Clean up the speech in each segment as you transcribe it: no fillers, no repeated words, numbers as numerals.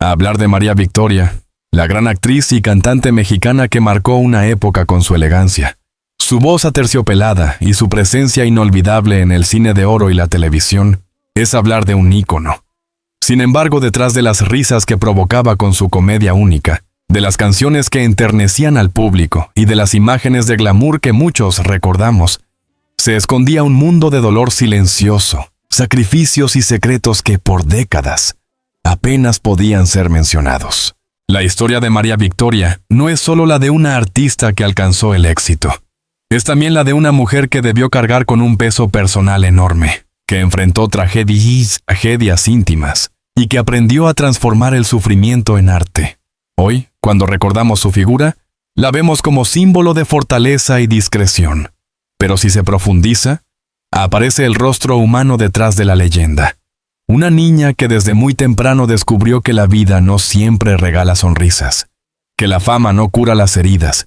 A hablar de María Victoria, la gran actriz y cantante mexicana que marcó una época con su elegancia, su voz aterciopelada y su presencia inolvidable en el cine de oro y la televisión, es hablar de un ícono. Sin embargo, detrás de las risas que provocaba con su comedia única, de las canciones que enternecían al público y de las imágenes de glamour que muchos recordamos, se escondía un mundo de dolor silencioso, sacrificios y secretos que por décadas apenas podían ser mencionados. La historia de María Victoria no es solo la de una artista que alcanzó el éxito. Es también la de una mujer que debió cargar con un peso personal enorme, que enfrentó tragedias íntimas y que aprendió a transformar el sufrimiento en arte. Hoy, cuando recordamos su figura, la vemos como símbolo de fortaleza y discreción. Pero si se profundiza, aparece el rostro humano detrás de la leyenda. Una niña que desde muy temprano descubrió que la vida no siempre regala sonrisas, que la fama no cura las heridas,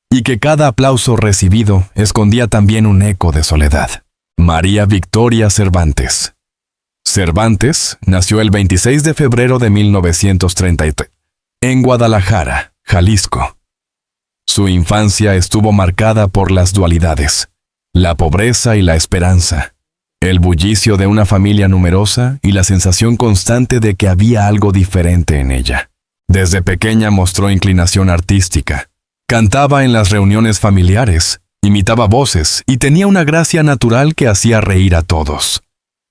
y que cada aplauso recibido escondía también un eco de soledad. María Victoria Cervantes. Cervantes nació el 26 de febrero de 1933, en Guadalajara, Jalisco. Su infancia estuvo marcada por las dualidades, la pobreza y la esperanza, el bullicio de una familia numerosa y la sensación constante de que había algo diferente en ella. Desde pequeña mostró inclinación artística. Cantaba en las reuniones familiares, imitaba voces y tenía una gracia natural que hacía reír a todos.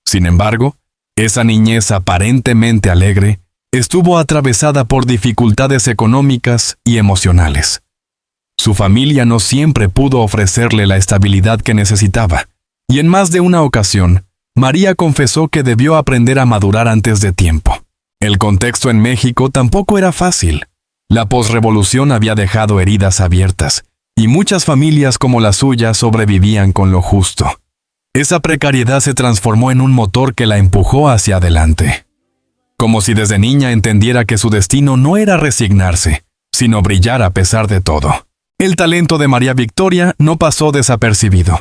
Sin embargo, esa niñez aparentemente alegre estuvo atravesada por dificultades económicas y emocionales. Su familia no siempre pudo ofrecerle la estabilidad que necesitaba, y en más de una ocasión, María confesó que debió aprender a madurar antes de tiempo. El contexto en México tampoco era fácil. La posrevolución había dejado heridas abiertas, y muchas familias como la suya sobrevivían con lo justo. Esa precariedad se transformó en un motor que la empujó hacia adelante. Como si desde niña entendiera que su destino no era resignarse, sino brillar a pesar de todo. El talento de María Victoria no pasó desapercibido.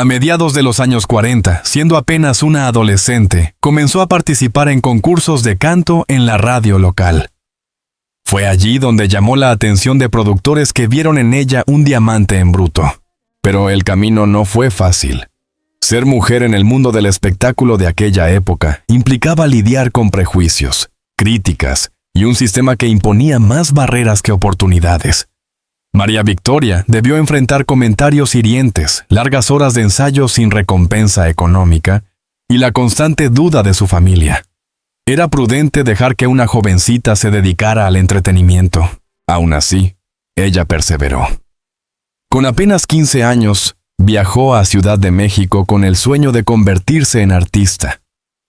A mediados de los años 40, siendo apenas una adolescente, comenzó a participar en concursos de canto en la radio local. Fue allí donde llamó la atención de productores que vieron en ella un diamante en bruto. Pero el camino no fue fácil. Ser mujer en el mundo del espectáculo de aquella época implicaba lidiar con prejuicios, críticas y un sistema que imponía más barreras que oportunidades. María Victoria debió enfrentar comentarios hirientes, largas horas de ensayo sin recompensa económica y la constante duda de su familia. Era prudente dejar que una jovencita se dedicara al entretenimiento. Aún así, ella perseveró. Con apenas 15 años, viajó a Ciudad de México con el sueño de convertirse en artista.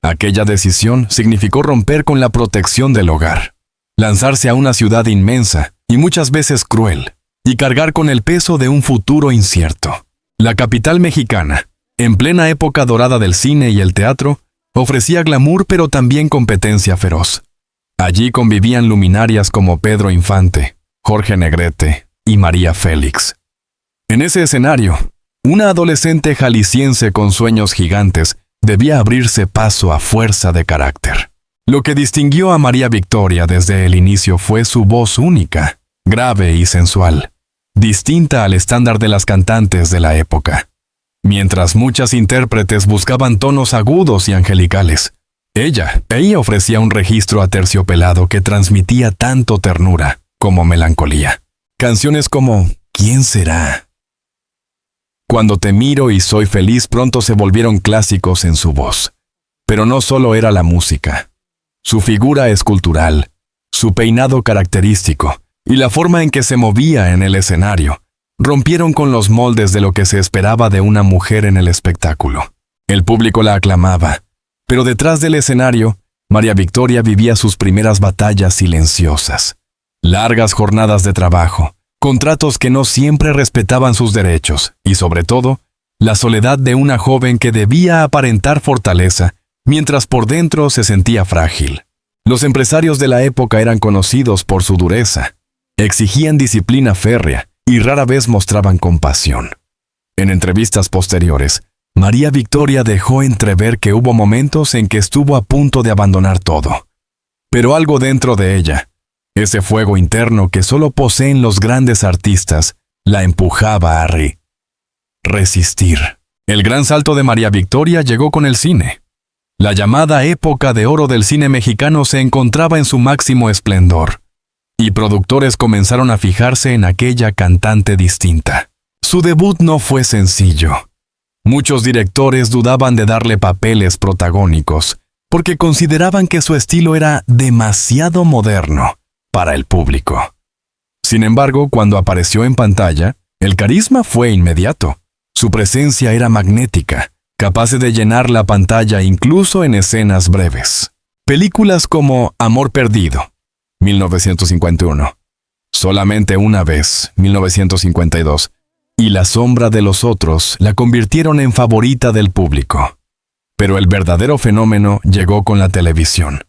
Aquella decisión significó romper con la protección del hogar, lanzarse a una ciudad inmensa y muchas veces cruel, y cargar con el peso de un futuro incierto. La capital mexicana, en plena época dorada del cine y el teatro, ofrecía glamour pero también competencia feroz. Allí convivían luminarias como Pedro Infante, Jorge Negrete y María Félix. En ese escenario, una adolescente jalisciense con sueños gigantes debía abrirse paso a fuerza de carácter. Lo que distinguió a María Victoria desde el inicio fue su voz única, grave y sensual, distinta al estándar de las cantantes de la época. Mientras muchas intérpretes buscaban tonos agudos y angelicales, ella ofrecía un registro aterciopelado que transmitía tanto ternura como melancolía. Canciones como ¿Quién será? Cuando te miro y soy feliz pronto se volvieron clásicos en su voz. Pero no solo era la música. Su figura escultural, su peinado característico y la forma en que se movía en el escenario rompieron con los moldes de lo que se esperaba de una mujer en el espectáculo. El público la aclamaba, pero detrás del escenario, María Victoria vivía sus primeras batallas silenciosas. Largas jornadas de trabajo, contratos que no siempre respetaban sus derechos y, sobre todo, la soledad de una joven que debía aparentar fortaleza, mientras por dentro se sentía frágil. Los empresarios de la época eran conocidos por su dureza, exigían disciplina férrea y rara vez mostraban compasión. En entrevistas posteriores, María Victoria dejó entrever que hubo momentos en que estuvo a punto de abandonar todo. Pero algo dentro de ella, ese fuego interno que solo poseen los grandes artistas, la empujaba a resistir. El gran salto de María Victoria llegó con el cine. La llamada época de oro del cine mexicano se encontraba en su máximo esplendor, y productores comenzaron a fijarse en aquella cantante distinta. Su debut no fue sencillo. Muchos directores dudaban de darle papeles protagónicos, porque consideraban que su estilo era demasiado moderno para el público. Sin embargo, cuando apareció en pantalla, el carisma fue inmediato. Su presencia era magnética, capaz de llenar la pantalla incluso en escenas breves. Películas como Amor Perdido, 1951, Solamente una vez, 1952, y La sombra de los otros la convirtieron en favorita del público. Pero el verdadero fenómeno llegó con la televisión,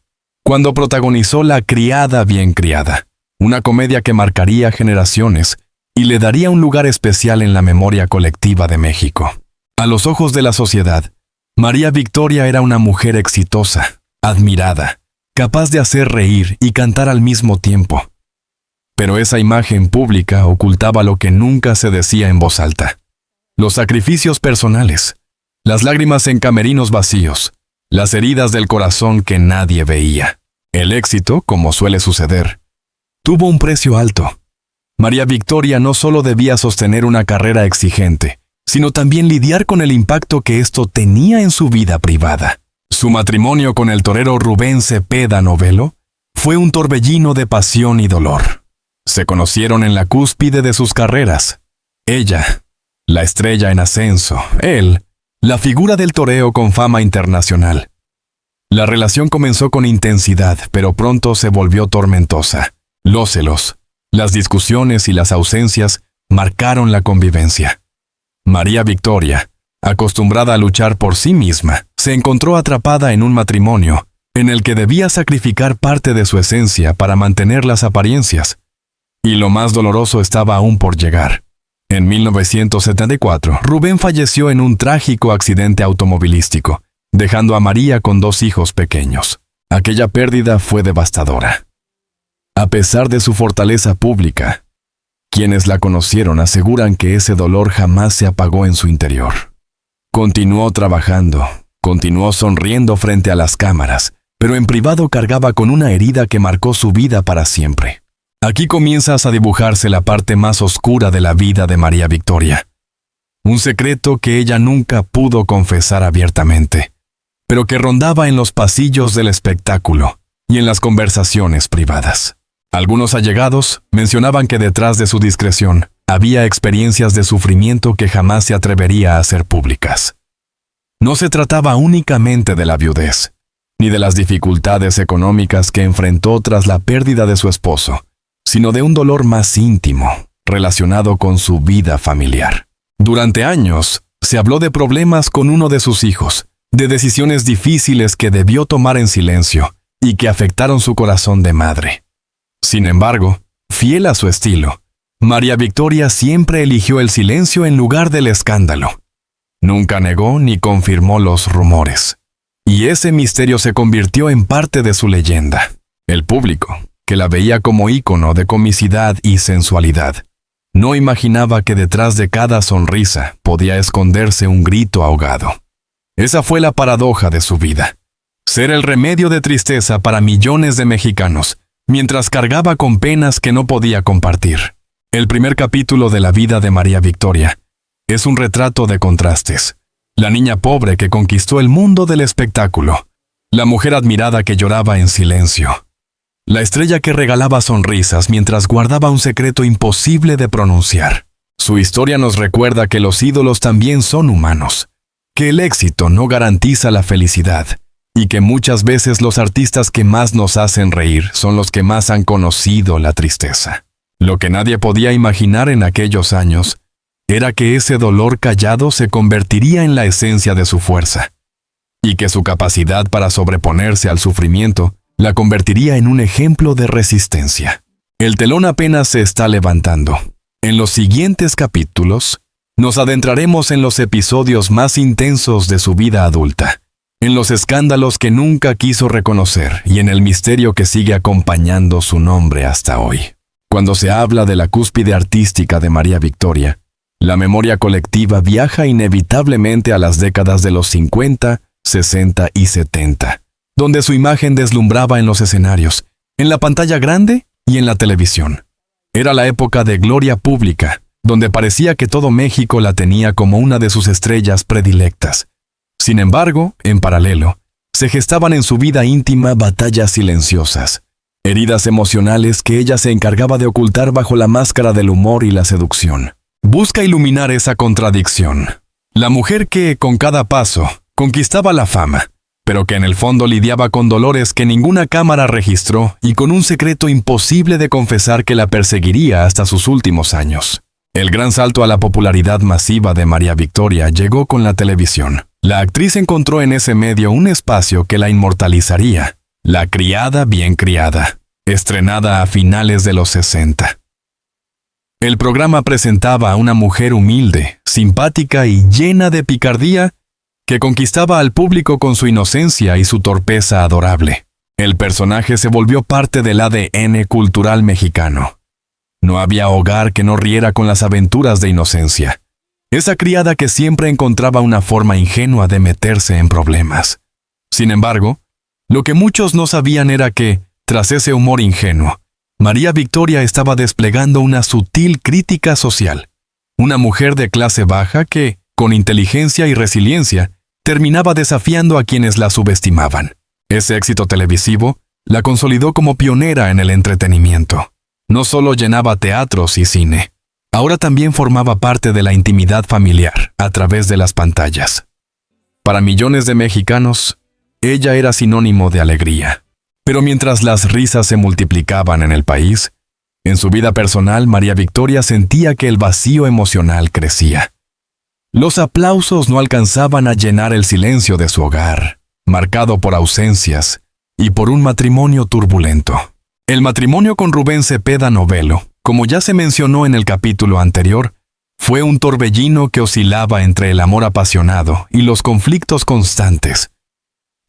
cuando protagonizó La criada bien criada, una comedia que marcaría generaciones y le daría un lugar especial en la memoria colectiva de México. A los ojos de la sociedad, María Victoria era una mujer exitosa, admirada, capaz de hacer reír y cantar al mismo tiempo. Pero esa imagen pública ocultaba lo que nunca se decía en voz alta: los sacrificios personales, las lágrimas en camerinos vacíos, las heridas del corazón que nadie veía. El éxito, como suele suceder, tuvo un precio alto. María Victoria no solo debía sostener una carrera exigente, sino también lidiar con el impacto que esto tenía en su vida privada. Su matrimonio con el torero Rubén Cepeda Novelo fue un torbellino de pasión y dolor. Se conocieron en la cúspide de sus carreras. Ella, la estrella en ascenso; él, la figura del toreo con fama internacional. La relación comenzó con intensidad, pero pronto se volvió tormentosa. Los celos, las discusiones y las ausencias marcaron la convivencia. María Victoria, acostumbrada a luchar por sí misma, se encontró atrapada en un matrimonio en el que debía sacrificar parte de su esencia para mantener las apariencias. Y lo más doloroso estaba aún por llegar. En 1974, Rubén falleció en un trágico accidente automovilístico, dejando a María con 2 hijos pequeños. Aquella pérdida fue devastadora. A pesar de su fortaleza pública, quienes la conocieron aseguran que ese dolor jamás se apagó en su interior. Continuó trabajando, continuó sonriendo frente a las cámaras, pero en privado cargaba con una herida que marcó su vida para siempre. Aquí comienzas a dibujarse la parte más oscura de la vida de María Victoria. Un secreto que ella nunca pudo confesar abiertamente, pero que rondaba en los pasillos del espectáculo y en las conversaciones privadas. Algunos allegados mencionaban que detrás de su discreción había experiencias de sufrimiento que jamás se atrevería a hacer públicas. No se trataba únicamente de la viudez, ni de las dificultades económicas que enfrentó tras la pérdida de su esposo, sino de un dolor más íntimo, relacionado con su vida familiar. Durante años, se habló de problemas con uno de sus hijos, de decisiones difíciles que debió tomar en silencio y que afectaron su corazón de madre. Sin embargo, fiel a su estilo, María Victoria siempre eligió el silencio en lugar del escándalo. Nunca negó ni confirmó los rumores. Y ese misterio se convirtió en parte de su leyenda. El público, que la veía como ícono de comicidad y sensualidad, no imaginaba que detrás de cada sonrisa podía esconderse un grito ahogado. Esa fue la paradoja de su vida: ser el remedio de tristeza para millones de mexicanos, mientras cargaba con penas que no podía compartir. El primer capítulo de la vida de María Victoria es un retrato de contrastes. La niña pobre que conquistó el mundo del espectáculo, la mujer admirada que lloraba en silencio, la estrella que regalaba sonrisas mientras guardaba un secreto imposible de pronunciar. Su historia nos recuerda que los ídolos también son humanos, que el éxito no garantiza la felicidad, y que muchas veces los artistas que más nos hacen reír son los que más han conocido la tristeza. Lo que nadie podía imaginar en aquellos años era que ese dolor callado se convertiría en la esencia de su fuerza, y que su capacidad para sobreponerse al sufrimiento la convertiría en un ejemplo de resistencia. El telón apenas se está levantando. En los siguientes capítulos, nos adentraremos en los episodios más intensos de su vida adulta, en los escándalos que nunca quiso reconocer y en el misterio que sigue acompañando su nombre hasta hoy. Cuando se habla de la cúspide artística de María Victoria, la memoria colectiva viaja inevitablemente a las décadas de los 50, 60 y 70, donde su imagen deslumbraba en los escenarios, en la pantalla grande y en la televisión. Era la época de gloria pública, donde parecía que todo México la tenía como una de sus estrellas predilectas. Sin embargo, en paralelo, se gestaban en su vida íntima batallas silenciosas, heridas emocionales que ella se encargaba de ocultar bajo la máscara del humor y la seducción. Busca iluminar esa contradicción. La mujer que, con cada paso, conquistaba la fama, pero que en el fondo lidiaba con dolores que ninguna cámara registró y con un secreto imposible de confesar que la perseguiría hasta sus últimos años. El gran salto a la popularidad masiva de María Victoria llegó con la televisión. La actriz encontró en ese medio un espacio que la inmortalizaría. La criada bien criada, estrenada a finales de los 60. El programa presentaba a una mujer humilde, simpática y llena de picardía que conquistaba al público con su inocencia y su torpeza adorable. El personaje se volvió parte del ADN cultural mexicano. No había hogar que no riera con las aventuras de inocencia. Esa criada que siempre encontraba una forma ingenua de meterse en problemas. Sin embargo, lo que muchos no sabían era que, tras ese humor ingenuo, María Victoria estaba desplegando una sutil crítica social. Una mujer de clase baja que, con inteligencia y resiliencia, terminaba desafiando a quienes la subestimaban. Ese éxito televisivo la consolidó como pionera en el entretenimiento. No solo llenaba teatros y cine, ahora también formaba parte de la intimidad familiar a través de las pantallas. Para millones de mexicanos, ella era sinónimo de alegría. Pero mientras las risas se multiplicaban en el país, en su vida personal María Victoria sentía que el vacío emocional crecía. Los aplausos no alcanzaban a llenar el silencio de su hogar, marcado por ausencias y por un matrimonio turbulento. El matrimonio con Rubén Cepeda Novelo, como ya se mencionó en el capítulo anterior, fue un torbellino que oscilaba entre el amor apasionado y los conflictos constantes.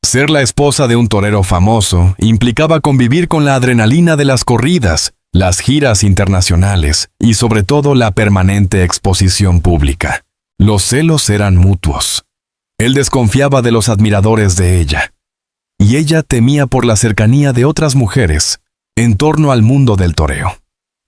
Ser la esposa de un torero famoso implicaba convivir con la adrenalina de las corridas, las giras internacionales y sobre todo la permanente exposición pública. Los celos eran mutuos. Él desconfiaba de los admiradores de ella, y ella temía por la cercanía de otras mujeres en torno al mundo del toreo.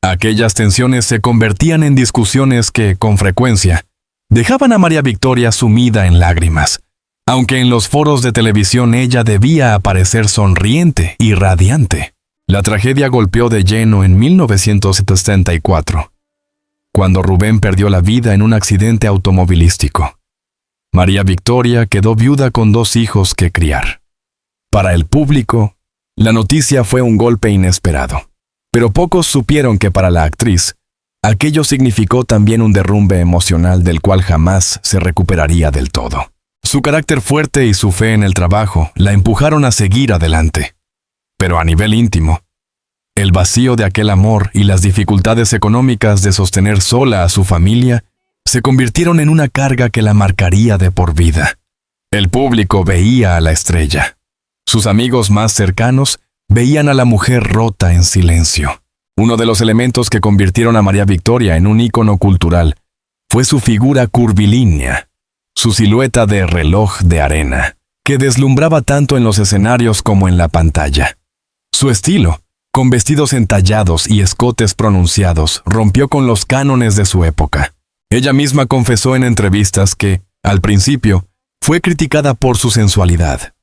Aquellas tensiones se convertían en discusiones que, con frecuencia, dejaban a María Victoria sumida en lágrimas, aunque en los foros de televisión ella debía aparecer sonriente y radiante. La tragedia golpeó de lleno en 1974, cuando Rubén perdió la vida en un accidente automovilístico. María Victoria quedó viuda con 2 hijos que criar. Para el público, la noticia fue un golpe inesperado, pero pocos supieron que para la actriz, aquello significó también un derrumbe emocional del cual jamás se recuperaría del todo. Su carácter fuerte y su fe en el trabajo la empujaron a seguir adelante. Pero a nivel íntimo, el vacío de aquel amor y las dificultades económicas de sostener sola a su familia se convirtieron en una carga que la marcaría de por vida. El público veía a la estrella. Sus amigos más cercanos veían a la mujer rota en silencio. Uno de los elementos que convirtieron a María Victoria en un ícono cultural fue su figura curvilínea, su silueta de reloj de arena, que deslumbraba tanto en los escenarios como en la pantalla. Su estilo, con vestidos entallados y escotes pronunciados, rompió con los cánones de su época. Ella misma confesó en entrevistas que, al principio, fue criticada por su sensualidad.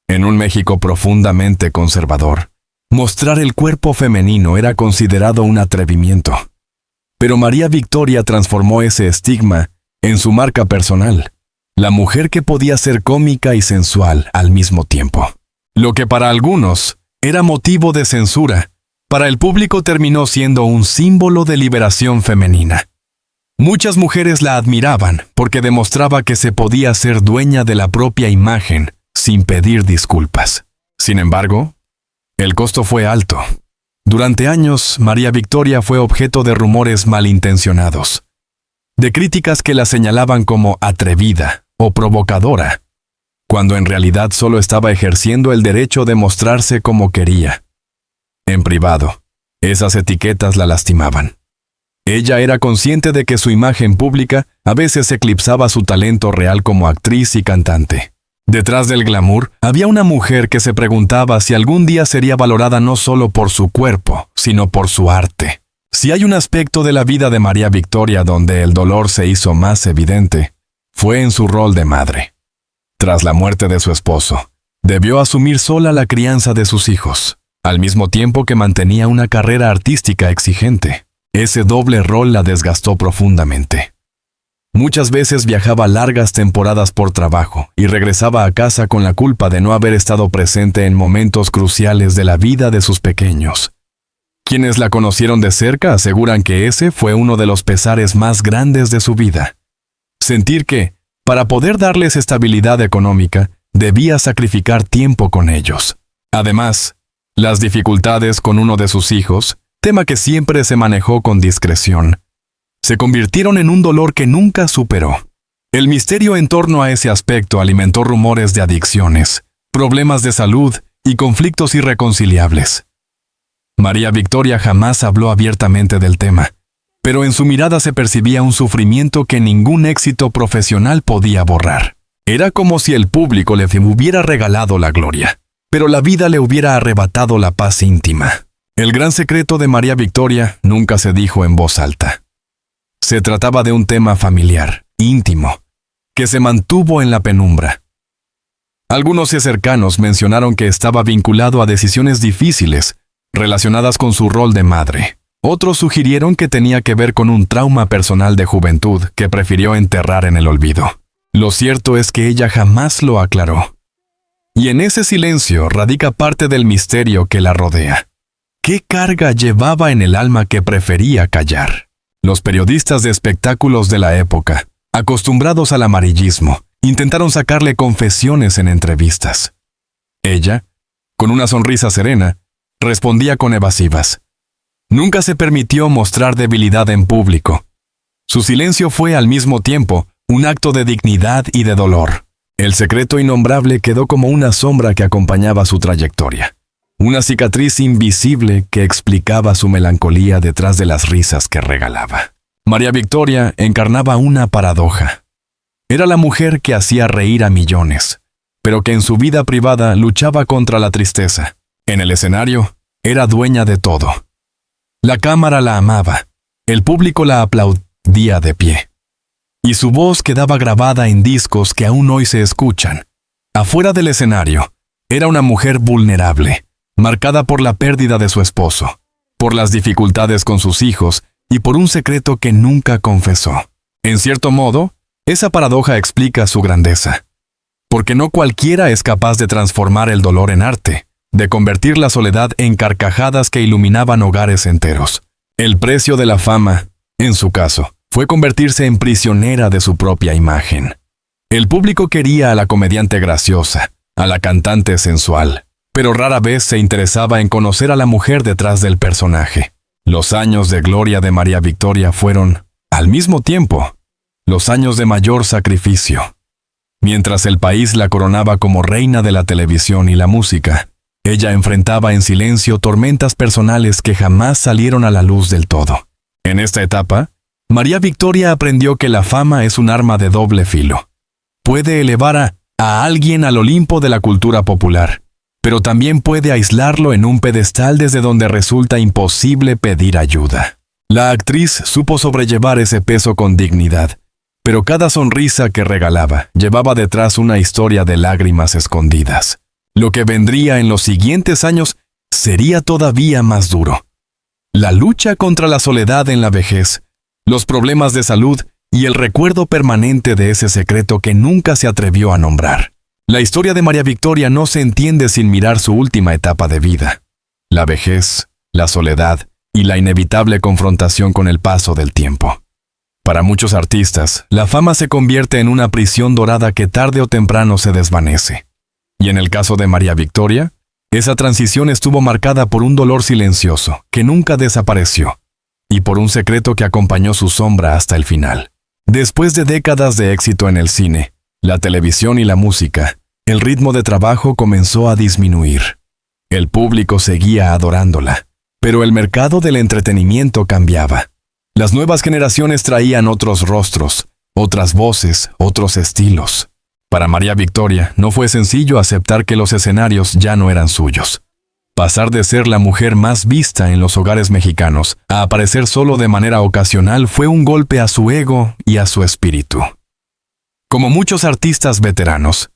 En un México profundamente conservador, mostrar el cuerpo femenino era considerado un atrevimiento. Pero María Victoria transformó ese estigma en su marca personal, la mujer que podía ser cómica y sensual al mismo tiempo. Lo que para algunos era motivo de censura, para el público terminó siendo un símbolo de liberación femenina. Muchas mujeres la admiraban porque demostraba que se podía ser dueña de la propia imagen sin pedir disculpas. Sin embargo, el costo fue alto. Durante años, María Victoria fue objeto de rumores malintencionados, de críticas que la señalaban como atrevida o provocadora, cuando en realidad solo estaba ejerciendo el derecho de mostrarse como quería. En privado, esas etiquetas la lastimaban. Ella era consciente de que su imagen pública a veces eclipsaba su talento real como actriz y cantante. Detrás del glamour había una mujer que se preguntaba si algún día sería valorada no solo por su cuerpo, sino por su arte. Si hay un aspecto de la vida de María Victoria donde el dolor se hizo más evidente, fue en su rol de madre. Tras la muerte de su esposo, debió asumir sola la crianza de sus hijos, al mismo tiempo que mantenía una carrera artística exigente. Ese doble rol la desgastó profundamente. Muchas veces viajaba largas temporadas por trabajo y regresaba a casa con la culpa de no haber estado presente en momentos cruciales de la vida de sus pequeños. Quienes la conocieron de cerca aseguran que ese fue uno de los pesares más grandes de su vida. Sentir que, para poder darles estabilidad económica, debía sacrificar tiempo con ellos. Además, las dificultades con uno de sus hijos, tema que siempre se manejó con discreción, se convirtieron en un dolor que nunca superó. El misterio en torno a ese aspecto alimentó rumores de adicciones, problemas de salud y conflictos irreconciliables. María Victoria jamás habló abiertamente del tema, pero en su mirada se percibía un sufrimiento que ningún éxito profesional podía borrar. Era como si el público le hubiera regalado la gloria, pero la vida le hubiera arrebatado la paz íntima. El gran secreto de María Victoria nunca se dijo en voz alta. Se trataba de un tema familiar, íntimo, que se mantuvo en la penumbra. Algunos cercanos mencionaron que estaba vinculado a decisiones difíciles relacionadas con su rol de madre. Otros sugirieron que tenía que ver con un trauma personal de juventud que prefirió enterrar en el olvido. Lo cierto es que ella jamás lo aclaró. Y en ese silencio radica parte del misterio que la rodea. ¿Qué carga llevaba en el alma que prefería callar? Los periodistas de espectáculos de la época, acostumbrados al amarillismo, intentaron sacarle confesiones en entrevistas. Ella, con una sonrisa serena, respondía con evasivas. Nunca se permitió mostrar debilidad en público. Su silencio fue al mismo tiempo un acto de dignidad y de dolor. El secreto innombrable quedó como una sombra que acompañaba su trayectoria. Una cicatriz invisible que explicaba su melancolía detrás de las risas que regalaba. María Victoria encarnaba una paradoja. Era la mujer que hacía reír a millones, pero que en su vida privada luchaba contra la tristeza. En el escenario, era dueña de todo. La cámara la amaba, el público la aplaudía de pie. Y su voz quedaba grabada en discos que aún hoy se escuchan. Afuera del escenario, era una mujer vulnerable, marcada por la pérdida de su esposo, por las dificultades con sus hijos y por un secreto que nunca confesó. En cierto modo, esa paradoja explica su grandeza. Porque no cualquiera es capaz de transformar el dolor en arte, de convertir la soledad en carcajadas que iluminaban hogares enteros. El precio de la fama, en su caso, fue convertirse en prisionera de su propia imagen. El público quería a la comediante graciosa, a la cantante sensual, pero rara vez se interesaba en conocer a la mujer detrás del personaje. Los años de gloria de María Victoria fueron, al mismo tiempo, los años de mayor sacrificio. Mientras el país la coronaba como reina de la televisión y la música, ella enfrentaba en silencio tormentas personales que jamás salieron a la luz del todo. En esta etapa, María Victoria aprendió que la fama es un arma de doble filo. Puede elevar a alguien al Olimpo de la cultura popular, pero también puede aislarlo en un pedestal desde donde resulta imposible pedir ayuda. La actriz supo sobrellevar ese peso con dignidad, pero cada sonrisa que regalaba llevaba detrás una historia de lágrimas escondidas. Lo que vendría en los siguientes años sería todavía más duro. La lucha contra la soledad en la vejez, los problemas de salud y el recuerdo permanente de ese secreto que nunca se atrevió a nombrar. La historia de María Victoria no se entiende sin mirar su última etapa de vida. La vejez, la soledad y la inevitable confrontación con el paso del tiempo. Para muchos artistas, la fama se convierte en una prisión dorada que tarde o temprano se desvanece. Y en el caso de María Victoria, esa transición estuvo marcada por un dolor silencioso que nunca desapareció, y por un secreto que acompañó su sombra hasta el final. Después de décadas de éxito en el cine, la televisión y la música, El ritmo de trabajo comenzó a disminuir. El público seguía adorándola, pero el mercado del entretenimiento cambiaba. Las nuevas generaciones traían otros rostros, otras voces, otros estilos. Para María Victoria no fue sencillo aceptar que los escenarios ya no eran suyos. Pasar de ser la mujer más vista en los hogares mexicanos a aparecer solo de manera ocasional fue un golpe a su ego y a su espíritu. Como muchos artistas veteranos,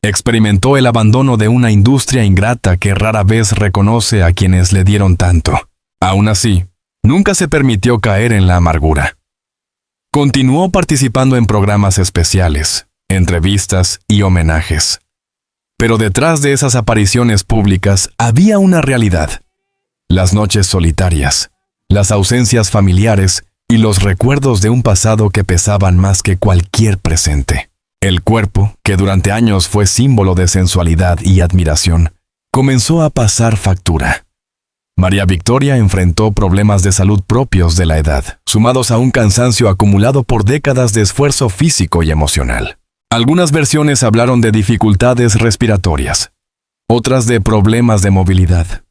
experimentó el abandono de una industria ingrata que rara vez reconoce a quienes le dieron tanto. Aún así, nunca se permitió caer en la amargura. Continuó participando en programas especiales, entrevistas y homenajes. Pero detrás de esas apariciones públicas había una realidad: las noches solitarias, las ausencias familiares y los recuerdos de un pasado que pesaban más que cualquier presente. El cuerpo, que durante años fue símbolo de sensualidad y admiración, comenzó a pasar factura. María Victoria enfrentó problemas de salud propios de la edad, sumados a un cansancio acumulado por décadas de esfuerzo físico y emocional. Algunas versiones hablaron de dificultades respiratorias, otras de problemas de movilidad.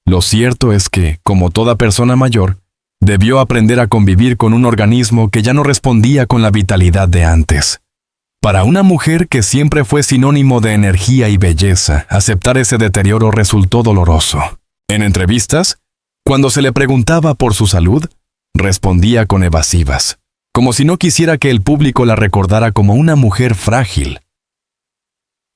Lo cierto es que, como toda persona mayor, debió aprender a convivir con un organismo que ya no respondía con la vitalidad de antes. Para una mujer que siempre fue sinónimo de energía y belleza, aceptar ese deterioro resultó doloroso. En entrevistas, cuando se le preguntaba por su salud, respondía con evasivas, como si no quisiera que el público la recordara como una mujer frágil.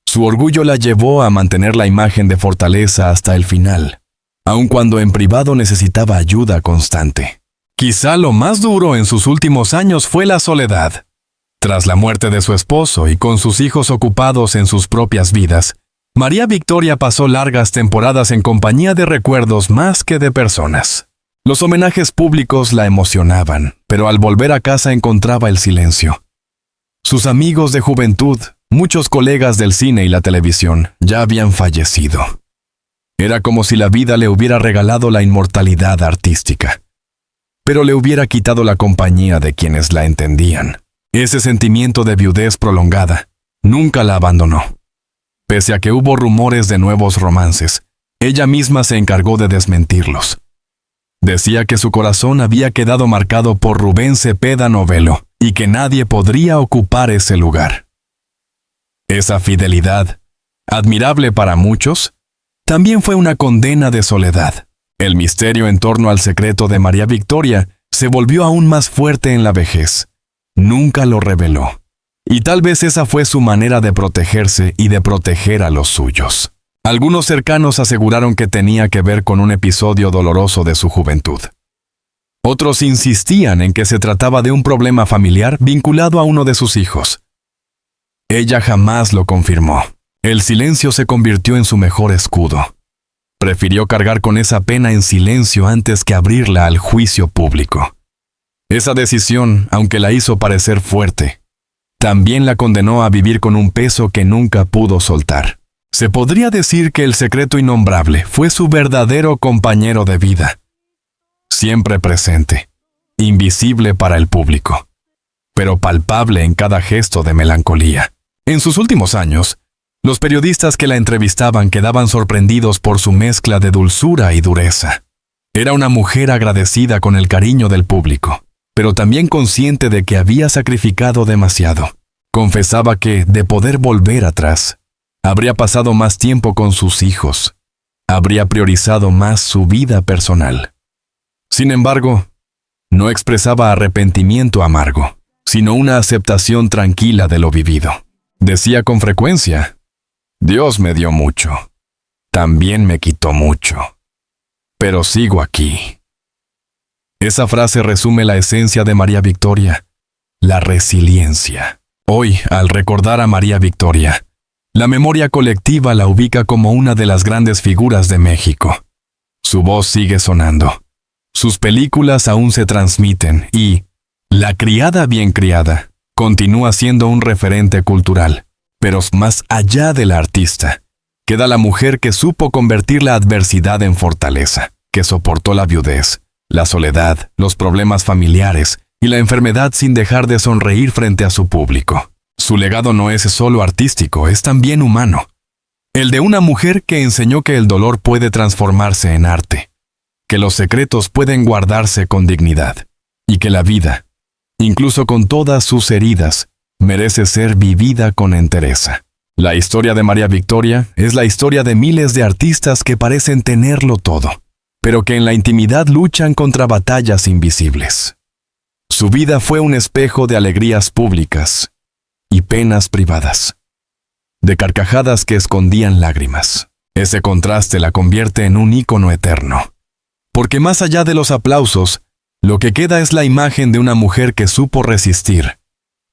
Su orgullo la llevó a mantener la imagen de fortaleza hasta el final, aun cuando en privado necesitaba ayuda constante. Quizá lo más duro en sus últimos años fue la soledad. Tras la muerte de su esposo y con sus hijos ocupados en sus propias vidas, María Victoria pasó largas temporadas en compañía de recuerdos más que de personas. Los homenajes públicos la emocionaban, pero al volver a casa encontraba el silencio. Sus amigos de juventud, muchos colegas del cine y la televisión, ya habían fallecido. Era como si la vida le hubiera regalado la inmortalidad artística, pero le hubiera quitado la compañía de quienes la entendían. Ese sentimiento de viudez prolongada nunca la abandonó. Pese a que hubo rumores de nuevos romances, ella misma se encargó de desmentirlos. Decía que su corazón había quedado marcado por Rubén Cepeda Novelo y que nadie podría ocupar ese lugar. Esa fidelidad, admirable para muchos, también fue una condena de soledad. El misterio en torno al secreto de María Victoria se volvió aún más fuerte en la vejez. Nunca lo reveló. Y tal vez esa fue su manera de protegerse y de proteger a los suyos. Algunos cercanos aseguraron que tenía que ver con un episodio doloroso de su juventud. Otros insistían en que se trataba de un problema familiar vinculado a uno de sus hijos. Ella jamás lo confirmó. El silencio se convirtió en su mejor escudo. Prefirió cargar con esa pena en silencio antes que abrirla al juicio público. Esa decisión, aunque la hizo parecer fuerte, también la condenó a vivir con un peso que nunca pudo soltar. Se podría decir que el secreto innombrable fue su verdadero compañero de vida. Siempre presente, invisible para el público, pero palpable en cada gesto de melancolía. En sus últimos años, los periodistas que la entrevistaban quedaban sorprendidos por su mezcla de dulzura y dureza. Era una mujer agradecida con el cariño del público, pero también consciente de que había sacrificado demasiado. Confesaba que, de poder volver atrás, habría pasado más tiempo con sus hijos, habría priorizado más su vida personal. Sin embargo, no expresaba arrepentimiento amargo, sino una aceptación tranquila de lo vivido. Decía con frecuencia: Dios me dio mucho, también me quitó mucho, pero sigo aquí. Esa frase resume la esencia de María Victoria, la resiliencia. Hoy, al recordar a María Victoria, la memoria colectiva la ubica como una de las grandes figuras de México. Su voz sigue sonando. Sus películas aún se transmiten y La criada bien criada continúa siendo un referente cultural. Pero más allá de la artista, queda la mujer que supo convertir la adversidad en fortaleza, que soportó la viudez, la soledad, los problemas familiares y la enfermedad sin dejar de sonreír frente a su público. Su legado no es solo artístico, es también humano. El de una mujer que enseñó que el dolor puede transformarse en arte, que los secretos pueden guardarse con dignidad, y que la vida, incluso con todas sus heridas, merece ser vivida con entereza. La historia de María Victoria es la historia de miles de artistas que parecen tenerlo todo, pero que en la intimidad luchan contra batallas invisibles. Su vida fue un espejo de alegrías públicas y penas privadas, de carcajadas que escondían lágrimas. Ese contraste la convierte en un ícono eterno, porque más allá de los aplausos, lo que queda es la imagen de una mujer que supo resistir,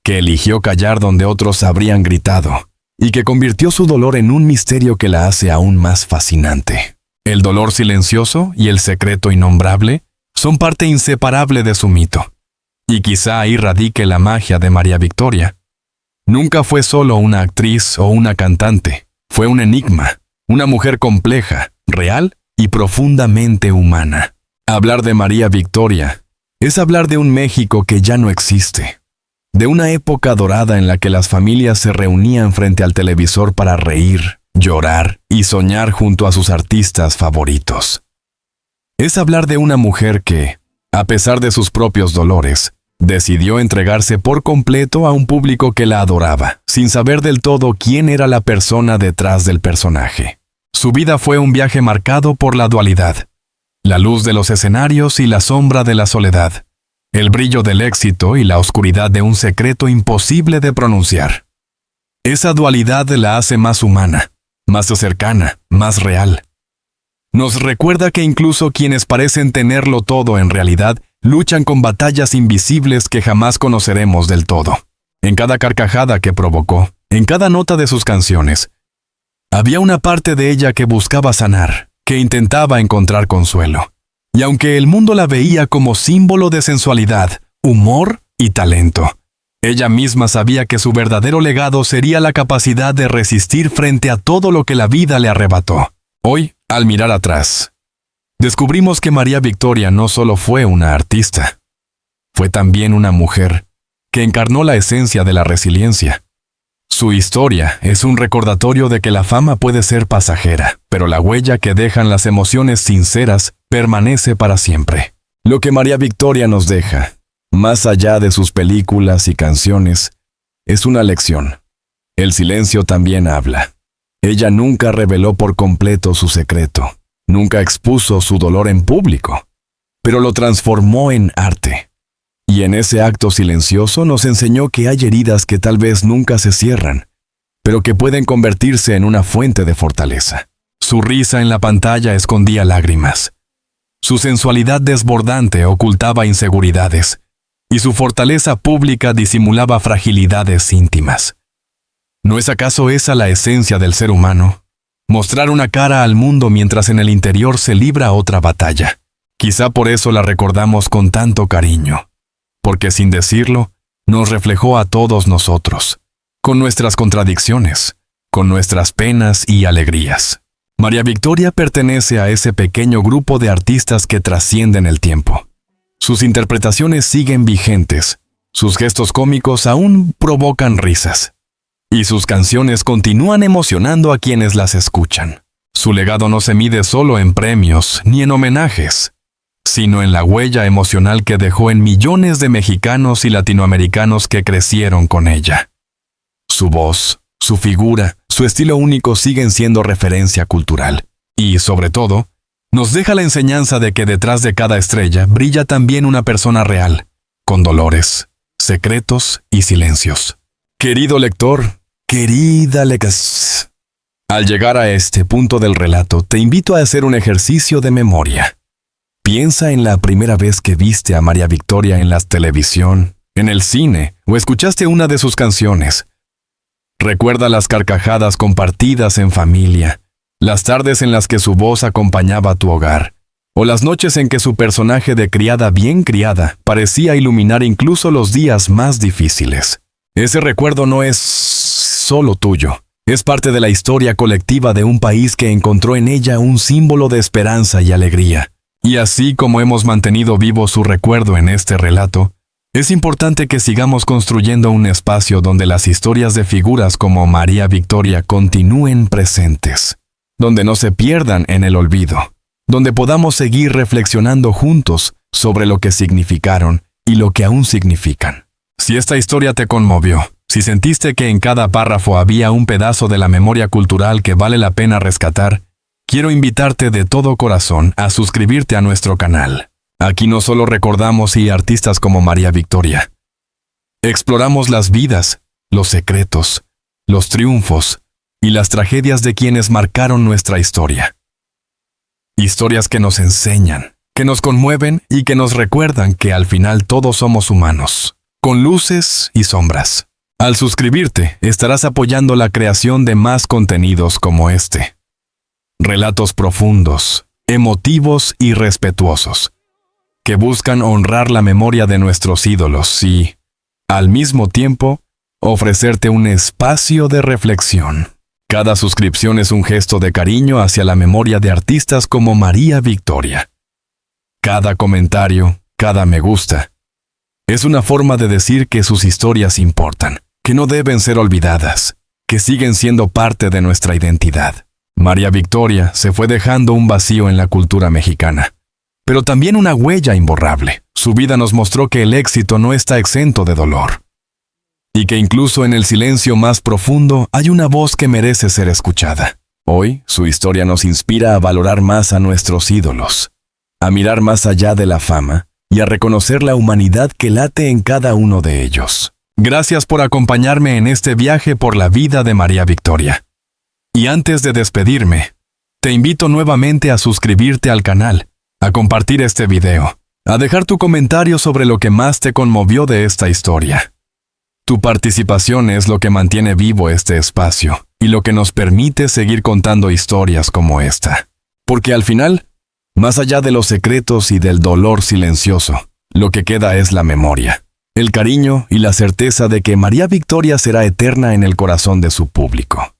que eligió callar donde otros habrían gritado, y que convirtió su dolor en un misterio que la hace aún más fascinante. El dolor silencioso y el secreto innombrable son parte inseparable de su mito, y quizá ahí radique la magia de María Victoria. Nunca fue solo una actriz o una cantante, fue un enigma, una mujer compleja, real y profundamente humana. Hablar de María Victoria es hablar de un México que ya no existe, de una época dorada en la que las familias se reunían frente al televisor para reír, llorar y soñar junto a sus artistas favoritos. Es hablar de una mujer que, a pesar de sus propios dolores, decidió entregarse por completo a un público que la adoraba, sin saber del todo quién era la persona detrás del personaje. Su vida fue un viaje marcado por la dualidad, la luz de los escenarios y la sombra de la soledad, el brillo del éxito y la oscuridad de un secreto imposible de pronunciar. Esa dualidad la hace más humana, más cercana, más real. Nos recuerda que incluso quienes parecen tenerlo todo en realidad luchan con batallas invisibles que jamás conoceremos del todo. En cada carcajada que provocó, en cada nota de sus canciones, había una parte de ella que buscaba sanar, que intentaba encontrar consuelo. Y aunque el mundo la veía como símbolo de sensualidad, humor y talento, ella misma sabía que su verdadero legado sería la capacidad de resistir frente a todo lo que la vida le arrebató. Hoy, al mirar atrás, descubrimos que María Victoria no solo fue una artista, fue también una mujer que encarnó la esencia de la resiliencia. Su historia es un recordatorio de que la fama puede ser pasajera, pero la huella que dejan las emociones sinceras permanece para siempre. Lo que María Victoria nos deja, más allá de sus películas y canciones, es una lección. El silencio también habla. Ella nunca reveló por completo su secreto, nunca expuso su dolor en público, pero lo transformó en arte. Y en ese acto silencioso nos enseñó que hay heridas que tal vez nunca se cierran, pero que pueden convertirse en una fuente de fortaleza. Su risa en la pantalla escondía lágrimas. Su sensualidad desbordante ocultaba inseguridades, y su fortaleza pública disimulaba fragilidades íntimas. ¿No es acaso esa la esencia del ser humano? Mostrar una cara al mundo mientras en el interior se libra otra batalla. Quizá por eso la recordamos con tanto cariño, porque sin decirlo, nos reflejó a todos nosotros, con nuestras contradicciones, con nuestras penas y alegrías. María Victoria pertenece a ese pequeño grupo de artistas que trascienden el tiempo. Sus interpretaciones siguen vigentes, sus gestos cómicos aún provocan risas, y sus canciones continúan emocionando a quienes las escuchan. Su legado no se mide solo en premios ni en homenajes, sino en la huella emocional que dejó en millones de mexicanos y latinoamericanos que crecieron con ella. Su voz, su figura, su estilo único siguen siendo referencia cultural. Y, sobre todo, nos deja la enseñanza de que detrás de cada estrella brilla también una persona real, con dolores, secretos y silencios. Querido lector, querida lecas, al llegar a este punto del relato, te invito a hacer un ejercicio de memoria. Piensa en la primera vez que viste a María Victoria en la televisión, en el cine o escuchaste una de sus canciones. Recuerda las carcajadas compartidas en familia, las tardes en las que su voz acompañaba tu hogar, o las noches en que su personaje de criada bien criada parecía iluminar incluso los días más difíciles. Ese recuerdo no es solo tuyo, es parte de la historia colectiva de un país que encontró en ella un símbolo de esperanza y alegría. Y así como hemos mantenido vivo su recuerdo en este relato, Es importante que sigamos construyendo un espacio donde las historias de figuras como María Victoria continúen presentes, donde no se pierdan en el olvido, donde podamos seguir reflexionando juntos sobre lo que significaron y lo que aún significan. Si esta historia te conmovió, si sentiste que en cada párrafo había un pedazo de la memoria cultural que vale la pena rescatar, quiero invitarte de todo corazón a suscribirte a nuestro canal. Aquí no solo recordamos artistas como María Victoria. Exploramos las vidas, los secretos, los triunfos y las tragedias de quienes marcaron nuestra historia. Historias que nos enseñan, que nos conmueven y que nos recuerdan que al final todos somos humanos, con luces y sombras. Al suscribirte, estarás apoyando la creación de más contenidos como este. Relatos profundos, emotivos y respetuosos, que buscan honrar la memoria de nuestros ídolos y, al mismo tiempo, ofrecerte un espacio de reflexión. Cada suscripción es un gesto de cariño hacia la memoria de artistas como María Victoria. Cada comentario, cada me gusta, es una forma de decir que sus historias importan, que no deben ser olvidadas, que siguen siendo parte de nuestra identidad. María Victoria se fue dejando un vacío en la cultura mexicana, pero también una huella imborrable. Su vida nos mostró que el éxito no está exento de dolor, y que incluso en el silencio más profundo hay una voz que merece ser escuchada. Hoy, su historia nos inspira a valorar más a nuestros ídolos, a mirar más allá de la fama y a reconocer la humanidad que late en cada uno de ellos. Gracias por acompañarme en este viaje por la vida de María Victoria. Y antes de despedirme, te invito nuevamente a suscribirte al canal, a compartir este video, a dejar tu comentario sobre lo que más te conmovió de esta historia. Tu participación es lo que mantiene vivo este espacio y lo que nos permite seguir contando historias como esta. Porque al final, más allá de los secretos y del dolor silencioso, lo que queda es la memoria, el cariño y la certeza de que María Victoria será eterna en el corazón de su público.